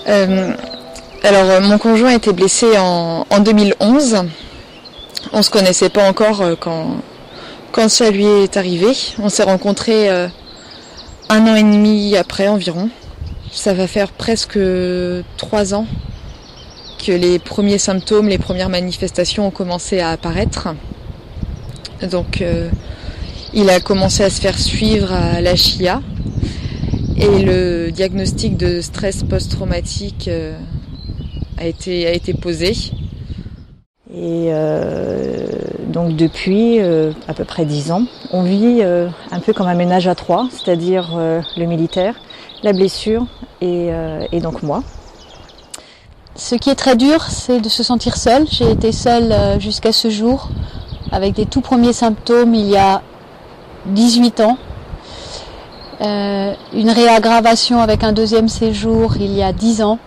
Euh, Mon conjoint a été blessé en 2011. On se connaissait pas encore quand ça lui est arrivé. On s'est rencontrés 1 an et demi après environ. Ça va faire presque 3 ans que les premiers symptômes, les premières manifestations ont commencé à apparaître. Donc il a commencé à se faire suivre à l'HIA et le diagnostic de stress post-traumatique a été posé. Et donc depuis à peu près 10 ans, on vit un peu comme un ménage à trois, c'est-à-dire le militaire, la blessure et donc moi. Ce qui est très dur, c'est de se sentir seule. J'ai été seule jusqu'à ce jour, avec des tout premiers symptômes il y a 18 ans. Une réaggravation avec un deuxième séjour il y a 10 ans.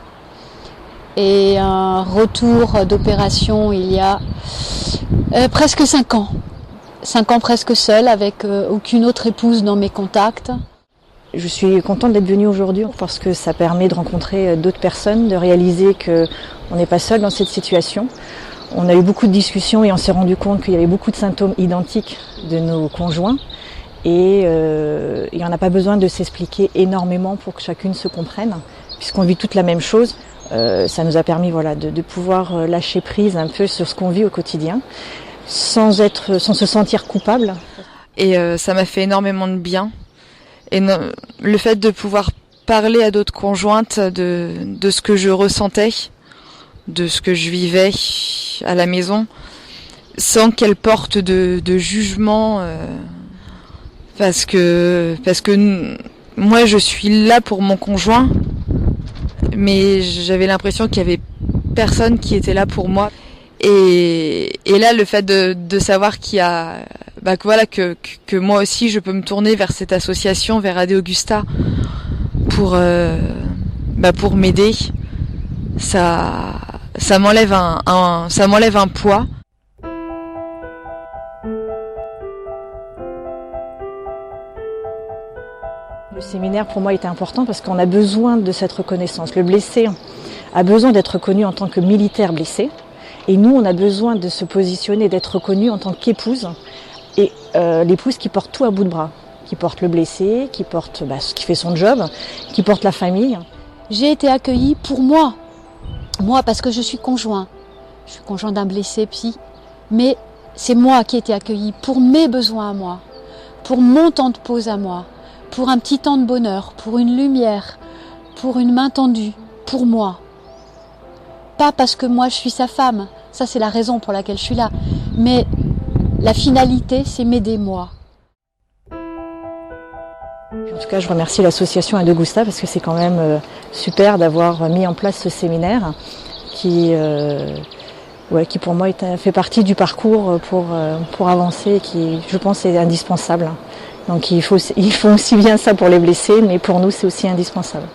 Et un retour d'opération il y a presque 5 ans. 5 ans presque seule, avec aucune autre épouse dans mes contacts. Je suis contente d'être venue aujourd'hui parce que ça permet de rencontrer d'autres personnes, de réaliser qu'on n'est pas seul dans cette situation. On a eu beaucoup de discussions et on s'est rendu compte qu'il y avait beaucoup de symptômes identiques de nos conjoints. Et il n'y en a pas besoin de s'expliquer énormément pour que chacune se comprenne, puisqu'on vit toute la même chose. Ça nous a permis de pouvoir lâcher prise un peu sur ce qu'on vit au quotidien, sans se sentir coupable. Et ça m'a fait énormément de bien. Et le fait de pouvoir parler à d'autres conjointes de ce que je ressentais, de ce que je vivais à la maison, sans qu'elles portent de jugement, parce que moi je suis là pour mon conjoint, mais j'avais l'impression qu'il y avait personne qui était là pour moi. Et là, le fait de savoir qu'il y a, que moi aussi je peux me tourner vers cette association, vers AD Augusta, pour m'aider, ça m'enlève un poids. Le séminaire pour moi était important parce qu'on a besoin de cette reconnaissance. Le blessé a besoin d'être reconnu en tant que militaire blessé. Et nous, on a besoin de se positionner, d'être reconnus en tant qu'épouse. Et l'épouse qui porte tout à bout de bras. Qui porte le blessé, qui porte qui fait son job, qui porte la famille. J'ai été accueillie pour moi. Moi, parce que je suis conjoint. Je suis conjoint d'un blessé psy. Mais c'est moi qui ai été accueillie pour mes besoins à moi. Pour mon temps de pause à moi. Pour un petit temps de bonheur. Pour une lumière. Pour une main tendue. Pour moi. Pas parce que moi je suis sa femme, ça c'est la raison pour laquelle je suis là, mais la finalité c'est m'aider moi. En tout cas je remercie l'association AD Augusta parce que c'est quand même super d'avoir mis en place ce séminaire qui pour moi fait partie du parcours pour avancer et qui je pense est indispensable. Donc il faut aussi bien ça pour les blessés, mais pour nous c'est aussi indispensable.